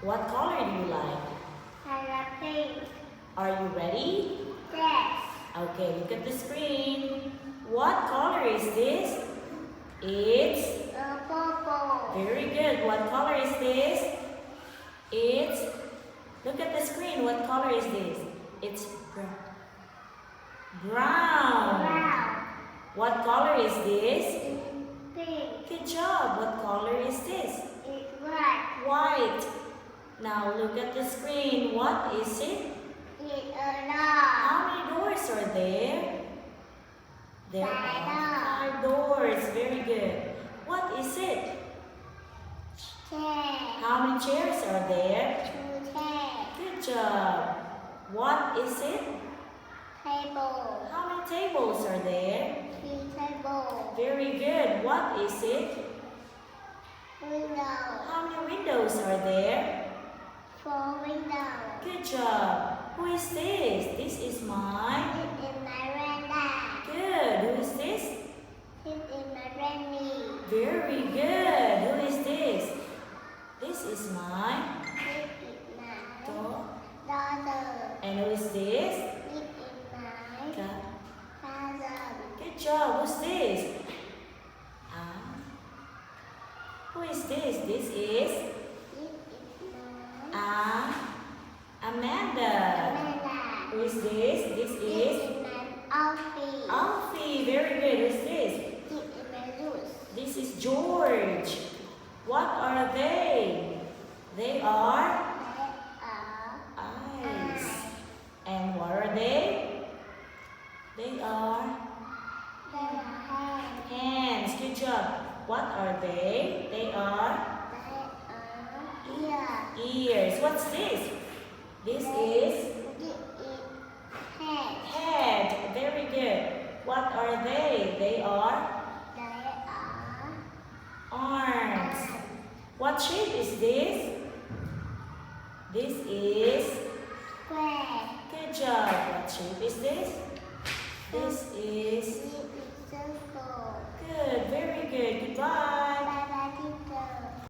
What color do you like? I like pink. Are you ready? Yes. Okay, look at the screen. What color is this? It's Purple. very good. What color is this? It's, look at the screen. What color is this? It's brown. Brown. What color is this? Pink. Good job. What color is this? It's white. White. Now look at the screen. What is it? It's a dog. How many doors are there? There are 5 doors. Very good. What is it? Chair. How many chairs are there? 2 chairs. Good job. What is it? Table. How many tables are there? 3 tables. Very good. What is it? Window. How many windows are there? 4 windows. Good job. Who is this? This is my... This is my granddad. Good. Who is this? This is my granny. Very good. Who is this? This is my... This is my daughter. daughter. And who is this? This is my father. Good job. Who's this? Who is this? This is This is my Amanda. Amanda. Who is this? This This is is my Alfie. Alfie. Very good. Who's this? This is my Zeus. This is George. What are they? They are eyes. And what are they? They are hands. Good job. What are they? They are ears. What's this? This is head. Very good. What are they? They are arms. What shape is this? This is... Good job. What shape is this? This is... Good. Very good. Goodbye.